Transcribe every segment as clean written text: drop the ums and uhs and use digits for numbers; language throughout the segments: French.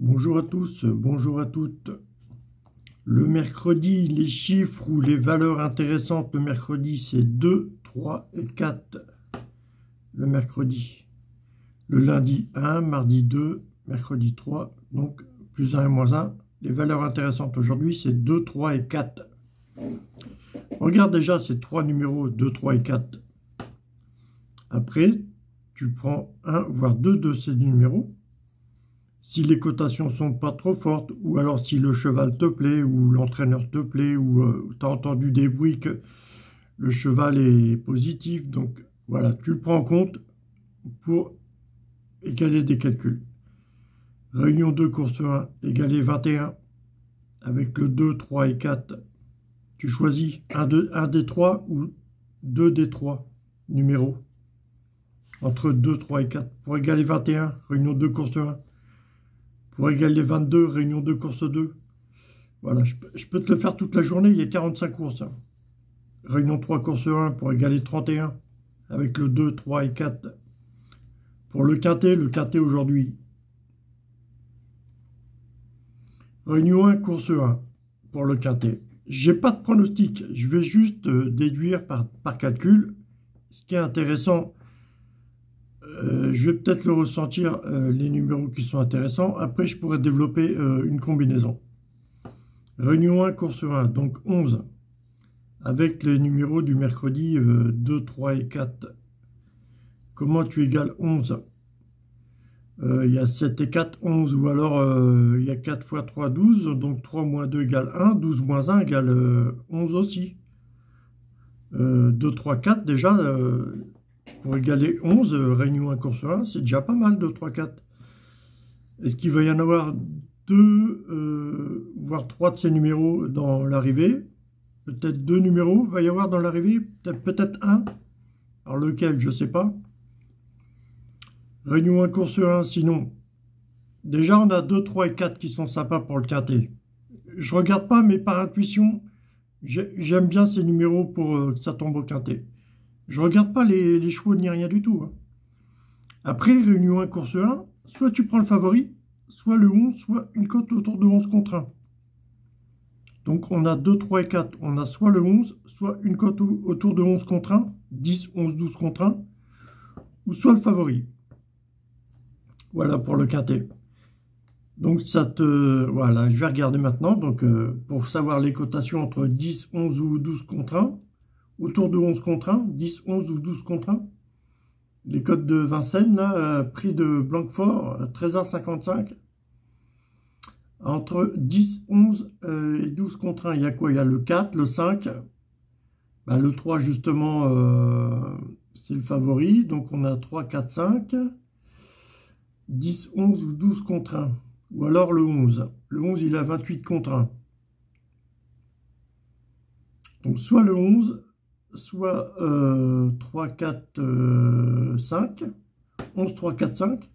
Bonjour à tous, bonjour à toutes. Le mercredi, les chiffres ou les valeurs intéressantes, le mercredi, c'est 2, 3 et 4. Le mercredi. Le lundi 1, mardi 2, mercredi 3. Donc, plus 1 et moins 1. Les valeurs intéressantes aujourd'hui, c'est 2, 3 et 4. Regarde déjà ces trois numéros, 2, 3 et 4. Après, tu prends un, voire deux de ces numéros. Si les cotations sont pas trop fortes, ou alors si le cheval te plaît, ou l'entraîneur te plaît, ou tu as entendu des bruits que le cheval est positif, donc voilà, tu le prends en compte pour égaler des calculs. Réunion 2, course 1, égaler 21, avec le 2, 3 et 4. Tu choisis un des 3 ou 2 des 3 numéros, entre 2, 3 et 4. Pour égaler 21, réunion 2, course 1. Pour égaler 22, réunion 2, course 2. Voilà, je peux te le faire toute la journée, il y a 45 courses. Réunion 3, course 1 pour égaler 31, avec le 2, 3 et 4. Pour le quintet aujourd'hui. Réunion 1, course 1 pour le quintet. J'ai pas de pronostic, je vais juste déduire par calcul. Ce qui est intéressant, je vais peut-être le ressentir, les numéros qui sont intéressants. Après, je pourrais développer une combinaison. Réunion 1, course 1, donc 11. Avec les numéros du mercredi 2, 3 et 4. Comment tu égales 11? Il y a 7 et 4, 11. Ou alors, il y a 4 fois 3, 12. Donc 3 moins 2 égale 1. 12 moins 1 égale 11 aussi. 2, 3, 4 déjà... pour égaler 11, réunion 1, course 1, c'est déjà pas mal, 2, 3, 4. Est-ce qu'il va y en avoir 2, voire 3 de ces numéros dans l'arrivée? Peut-être 2 numéros va y avoir dans l'arrivée, peut-être un. Alors lequel, je ne sais pas. Réunion 1, course 1, sinon. Déjà, on a 2, 3 et 4 qui sont sympas pour le quintet. Je regarde pas, mais par intuition, j'aime bien ces numéros pour que ça tombe au quintet. Je regarde pas les chevaux ni rien du tout. Après, réunion 1, course 1, soit tu prends le favori, soit le 11, soit une cote autour de 11 contre 1. Donc on a 2, 3 et 4. On a soit le 11, soit une cote autour de 11 contre 1, 10, 11, 12 contre 1, ou soit le favori. Voilà pour le quintet. Donc ça te... Voilà, je vais regarder maintenant. Donc pour savoir les cotations entre 10, 11 ou 12 contre 1, autour de 11 contre 1, 10, 11 ou 12 contre 1. Les cotes de Vincennes, là, prix de Blanquefort, 13h55. Entre 10, 11 et 12 contre 1, il y a quoi? Il y a le 4, le 5. Ben, le 3, justement, c'est le favori. Donc, on a 3, 4, 5. 10, 11 ou 12 contre 1. Ou alors le 11. Le 11, il a 28 contre 1. Donc, soit le 11... soit 3, 4, 5, 11, 3, 4, 5.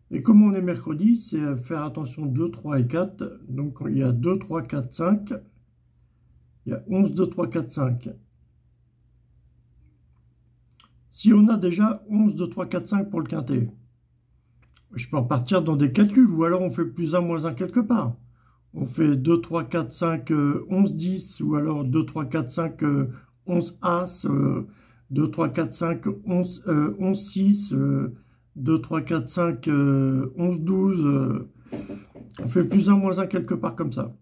Et comme on est mercredi, c'est faire attention 2, 3 et 4. Donc il y a 2, 3, 4, 5. Il y a 11, 2, 3, 4, 5. Si on a déjà 11, 2, 3, 4, 5 pour le quintet, je peux repartir dans des calculs. Ou alors on fait plus 1, moins 1 quelque part. On fait 2, 3, 4, 5, 11, 10. Ou alors 2, 3, 4, 5... 11 As, 2, 3, 4, 5, 11, 11 6, 2, 3, 4, 5, 11, 12. On fait plus 1, moins 1 quelque part comme ça.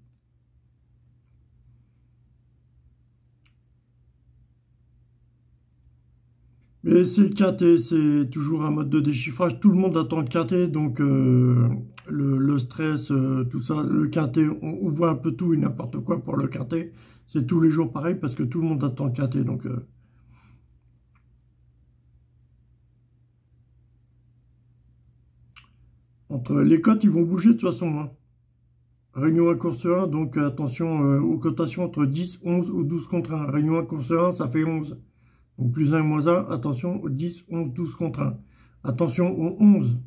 Mais c'est le quintet, c'est toujours un mode de déchiffrage. Tout le monde attend le quintet, donc le stress, tout ça, le quintet, on voit un peu tout et n'importe quoi pour le quintet. C'est tous les jours pareil parce que tout le monde attend le quintet. Donc, entre les cotes, ils vont bouger de toute façon. Hein. Réunion 1, course 1, donc attention aux cotations entre 10, 11 ou 12 contre 1. Réunion 1, course 1, ça fait 11. Donc plus 1 et moins 1, attention aux 10, 11, 12 contre 1. Attention aux 11.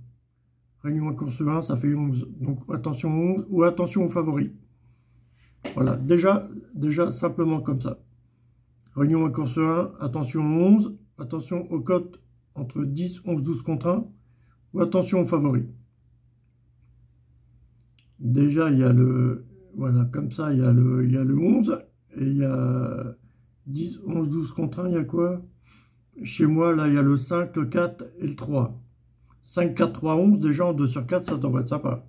Réunion 1, course 1, ça fait 11. Donc attention aux 11 ou attention aux favoris. Voilà, déjà simplement comme ça. Réunion 1, course 1, attention aux 11, attention aux cotes entre 10, 11, 12 contre 1, ou attention aux favoris. Déjà, il y a le... Voilà, comme ça, il y a le 11. Et il y a 10, 11, 12 contre 1, il y a quoi? Chez moi, là, il y a le 5, le 4 et le 3. 5, 4, 3, 11. Déjà, en 2 sur 4, ça devrait être sympa.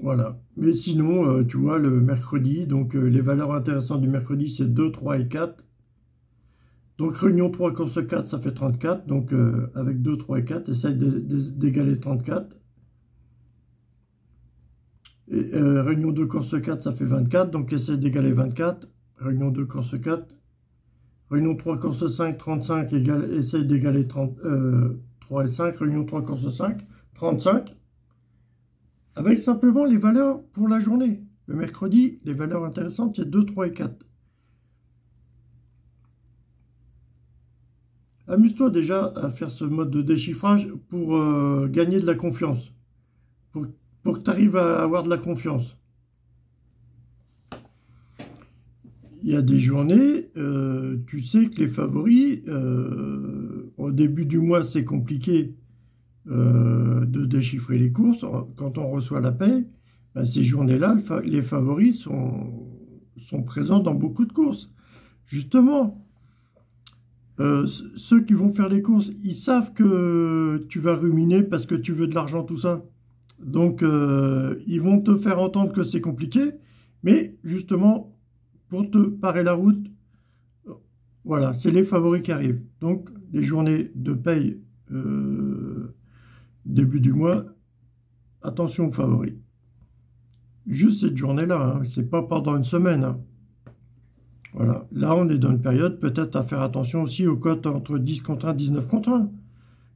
Voilà. Mais sinon, tu vois, le mercredi, donc les valeurs intéressantes du mercredi, c'est 2, 3 et 4. Donc réunion 3 course 4, ça fait 34. Donc avec 2, 3 et 4, essaye d'égaler 34. Et, réunion 2 course 4, ça fait 24. Donc essaye d'égaler 24. Réunion 2 course 4. Réunion 3 course 5, 35. Essaye d'égaler 3 et 5. Réunion 3 course 5, 35. Avec simplement les valeurs pour la journée. Le mercredi, les valeurs intéressantes, c'est 2, 3 et 4. Amuse-toi déjà à faire ce mode de déchiffrage pour gagner de la confiance. Pour que tu arrives à avoir de la confiance. Il y a des journées, tu sais que les favoris, au début du mois, c'est compliqué de déchiffrer les courses. Quand on reçoit la paie, ben, ces journées-là, les favoris sont présents dans beaucoup de courses. Justement, ceux qui vont faire les courses, ils savent que tu vas ruminer parce que tu veux de l'argent, tout ça. Donc, ils vont te faire entendre que c'est compliqué, mais justement, pour te parer la route, voilà, c'est les favoris qui arrivent. Donc, les journées de paye début du mois, attention aux favoris. Juste cette journée-là, hein, c'est pas pendant une semaine. Hein. Voilà, là on est dans une période peut-être à faire attention aussi aux cotes entre 10 contre 1, 19 contre 1.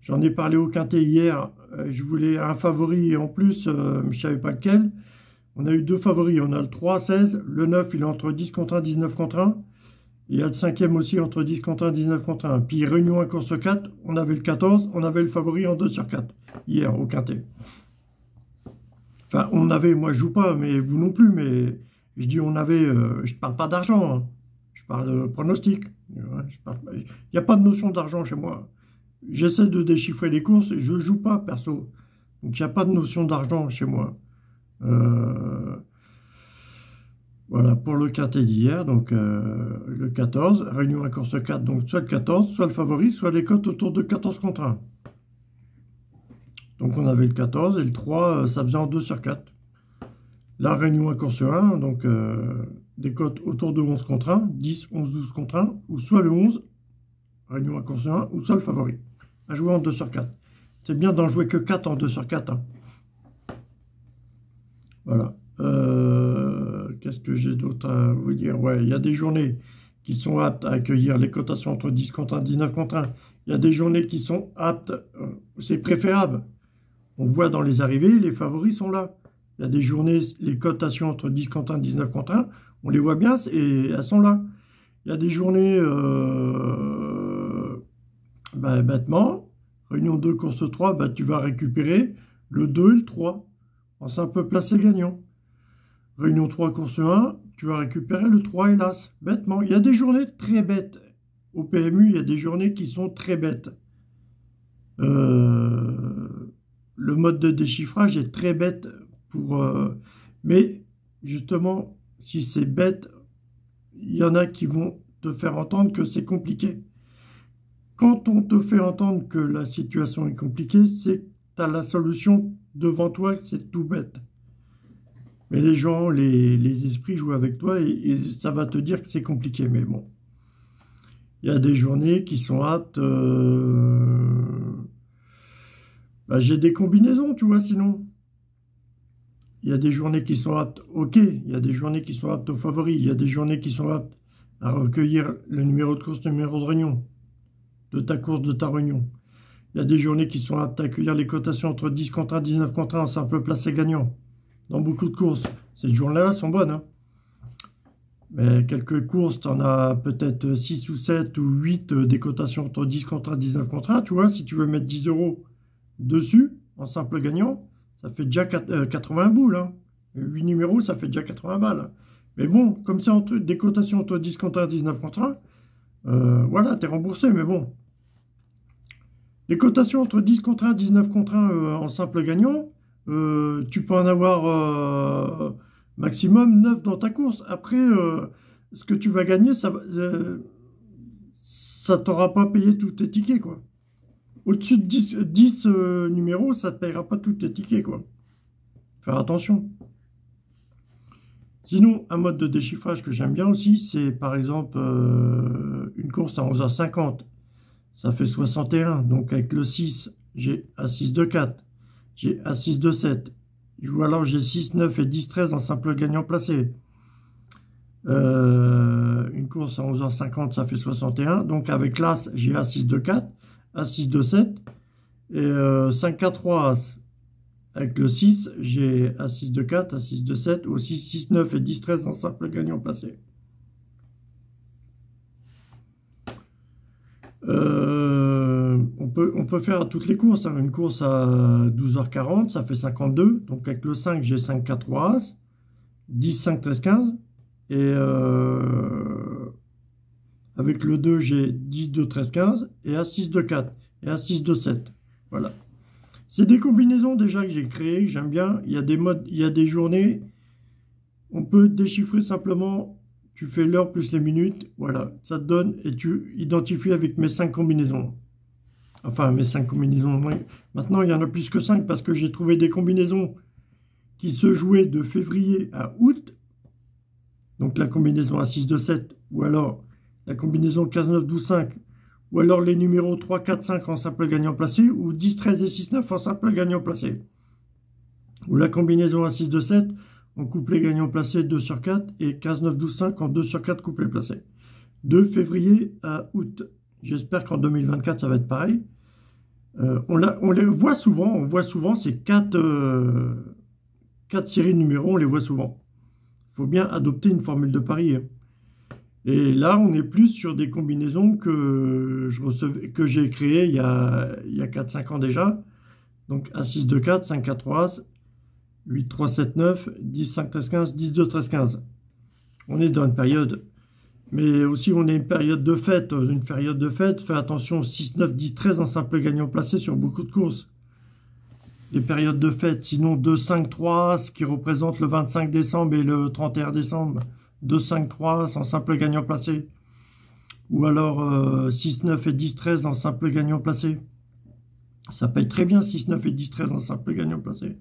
J'en ai parlé au quintet hier, je voulais un favori en plus, mais je ne savais pas lequel. On a eu deux favoris, on a le 3, 16, le 9 il est entre 10 contre 1, 19 contre 1. Et il y a le cinquième aussi entre 10 contre 1, 19 contre 1. Puis réunion 1 course 4, on avait le 14, on avait le favori en 2 sur 4, hier au quintet. Enfin, on avait, moi je joue pas, mais vous non plus, mais je dis on avait, je ne parle pas d'argent, hein. Je parle de pronostic. Il n'y a pas de notion d'argent chez moi. J'essaie de déchiffrer les courses et je ne joue pas perso. Donc il n'y a pas de notion d'argent chez moi. Voilà, pour le quintet d'hier, donc le 14, réunion à course 4, donc soit le 14, soit le favori, soit les cotes autour de 14 contre 1. Donc on avait le 14 et le 3, ça faisait en 2 sur 4. La réunion à course 1, donc des cotes autour de 11 contre 1, 10, 11, 12 contre 1, ou soit le 11, réunion à course 1, ou soit le favori. À jouer en 2 sur 4. C'est bien d'en jouer que 4 en 2 sur 4. Hein. Voilà. Qu'est-ce que j'ai d'autre à vous dire? Ouais, il y a des journées qui sont aptes à accueillir les cotations entre 10 contre 1, 19 contre 1. Il y a des journées qui sont aptes, c'est préférable. On voit dans les arrivées, les favoris sont là. Il y a des journées, les cotations entre 10 contre 1, 19 contre 1, on les voit bien et elles sont là. Il y a des journées, bêtement, réunion 2, course 3, tu vas récupérer le 2 et le 3 en simple placé gagnant. Réunion 3, course 1, tu vas récupérer le 3 et l'As. Bêtement. Il y a des journées très bêtes. Au PMU, il y a des journées qui sont très bêtes. Le mode de déchiffrage est très bête. Mais justement, si c'est bête, il y en a qui vont te faire entendre que c'est compliqué. Quand on te fait entendre que la situation est compliquée, c'est que tu as la solution devant toi, c'est tout bête. Mais les gens, les esprits jouent avec toi et ça va te dire que c'est compliqué. Mais bon, il y a des journées qui sont aptes. J'ai des combinaisons, tu vois, sinon. Il y a des journées qui sont aptes, ok. Il y a des journées qui sont aptes aux favoris. Il y a des journées qui sont aptes à recueillir le numéro de course, le numéro de réunion, de ta course, de ta réunion. Il y a des journées qui sont aptes à accueillir les cotations entre 10 contre 1, 19 contre 1 en simple placé gagnant. Dans beaucoup de courses. Ces journées-là sont bonnes. Hein. Mais quelques courses, tu en as peut-être 6 ou 7 ou 8 des cotations entre 10 contre 1, 19 contre 1. Tu vois, si tu veux mettre 10 € dessus, en simple gagnant, ça fait déjà 80 boules. Hein. 8 numéros, ça fait déjà 80 balles. Mais bon, comme c'est des cotations entre 10 contre 1, 19 contre Voilà, tu es remboursé, mais bon. Les cotations entre 10 contre 1, 19 contre 1 en simple gagnant, tu peux en avoir maximum 9 dans ta course. Après, ce que tu vas gagner, ça t'aura pas payé tous tes tickets, quoi. Au-dessus de 10 numéros, ça ne te payera pas tous tes tickets, quoi. Faire attention. Sinon, un mode de déchiffrage que j'aime bien aussi, c'est par exemple une course à 11h50. Ça fait 61. Donc avec le 6, j'ai A6 de 4. J'ai A6 de 7. Ou alors j'ai 6, 9 et 10, 13 en simple gagnant placé. Une course à 11h50, ça fait 61. Donc avec l'As, j'ai A6 de 4, A6 de 7 et 5, 4, 3 As. Avec le 6, j'ai A6 de 4, A6 de 7, aussi 6, 9 et 10, 13 en simple gagnant placé. On peut faire à toutes les courses. Hein. Une course à 12h40, ça fait 52. Donc avec le 5, j'ai 5, 4, 3 As. 10, 5, 13, 15. Et avec le 2, j'ai 10, 2, 13, 15. Et A6 de 4. Et A6 de 7. Voilà. C'est des combinaisons déjà que j'ai créées, que j'aime bien. Il y a des modes, il y a des journées. On peut déchiffrer simplement. Tu fais l'heure plus les minutes. Voilà. Ça te donne et tu identifies avec mes 5 combinaisons. Enfin, mes 5 combinaisons. Maintenant, il y en a plus que 5 parce que j'ai trouvé des combinaisons qui se jouaient de février à août. Donc la combinaison A6 de 7. Ou alors la combinaison 15, 9, 12, 5. Ou alors les numéros 3, 4, 5 en simple gagnant placé. Ou 10, 13 et 6, 9 en simple gagnant placé. Ou la combinaison A6 de 7 en couplet gagnant placé 2 sur 4. Et 15, 9, 12, 5 en 2 sur 4 couplet placé. De février à août. J'espère qu'en 2024, ça va être pareil. On les voit souvent. On voit souvent ces 4 séries de numéros. On les voit souvent. Il faut bien adopter une formule de pari. Et là, on est plus sur des combinaisons que j'ai créées il y a 4-5 ans déjà. Donc A6, 2, 4, 5, 4, 3, 8, 3, 7, 9, 10, 5, 13, 15, 10, 2, 13, 15. On est dans une période. Mais aussi, on est une période de fête. Une période de fête, fais attention, 6, 9, 10, 13 en simple gagnant placé sur beaucoup de courses. Les périodes de fête, sinon 2, 5, 3, ce qui représente le 25 décembre et le 31 décembre. 2, 5, 3 en simple gagnant placé. Ou alors 6, 9 et 10, 13 en simple gagnant placé. Ça paye très bien 6, 9 et 10, 13 en simple gagnant placé.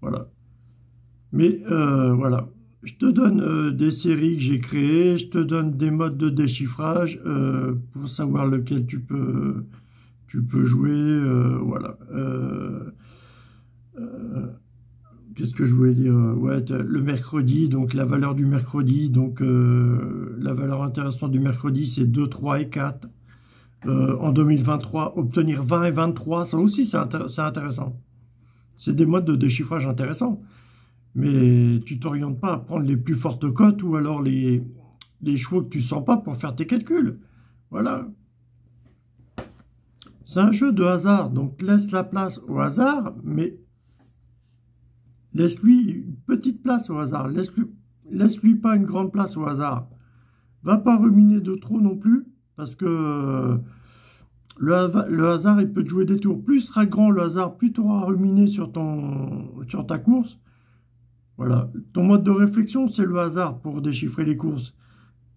Voilà. Mais voilà. Je te donne des séries que j'ai créées. Je te donne des modes de déchiffrage pour savoir lequel tu peux jouer. Voilà. Qu'est-ce que je voulais dire? Ouais, le mercredi, donc la valeur du mercredi, donc la valeur intéressante du mercredi, c'est 2, 3 et 4. En 2023, obtenir 20 et 23, ça aussi c'est intéressant. C'est des modes de déchiffrage intéressants. Mais tu t'orientes pas à prendre les plus fortes cotes ou alors les chevaux que tu sens pas pour faire tes calculs. Voilà. C'est un jeu de hasard, donc laisse la place au hasard, mais laisse-lui une petite place au hasard. Laisse-lui pas une grande place au hasard. Va pas ruminer de trop non plus, parce que le hasard, il peut te jouer des tours. Plus sera grand le hasard, plus tu auras ruminé sur ta course. Voilà. Ton mode de réflexion, c'est le hasard pour déchiffrer les courses.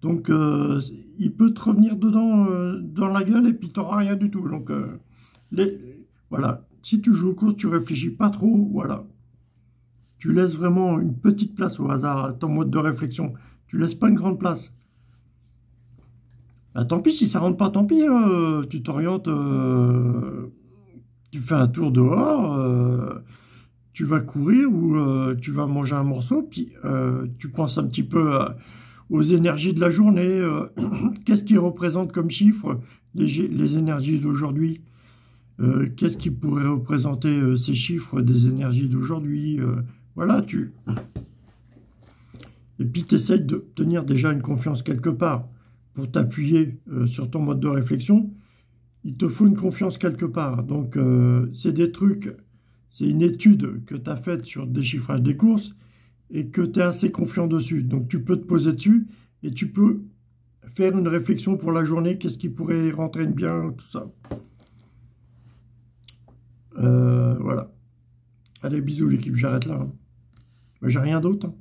Donc, il peut te revenir dedans dans la gueule et puis tu n'auras rien du tout. Donc, voilà. Si tu joues aux courses, tu réfléchis pas trop. Voilà. Tu laisses vraiment une petite place au hasard à ton mode de réflexion. Tu laisses pas une grande place. Bah, tant pis, si ça rentre pas, tant pis. Tu t'orientes, tu fais un tour dehors, tu vas courir ou tu vas manger un morceau, puis tu penses un petit peu aux énergies de la journée. Qu'est-ce qui représente comme chiffre les énergies d'aujourd'hui? Qu'est-ce qui pourrait représenter ces chiffres des énergies d'aujourd'hui? Voilà, Et puis tu essaies d'obtenir déjà une confiance quelque part. Pour t'appuyer sur ton mode de réflexion, il te faut une confiance quelque part. Donc, c'est des trucs, c'est une étude que tu as faite sur le déchiffrage des courses et que tu es assez confiant dessus. Donc, tu peux te poser dessus et tu peux faire une réflexion pour la journée, qu'est-ce qui pourrait rentrer bien, tout ça. Voilà. Allez, bisous l'équipe, j'arrête là. J'ai rien d'autre.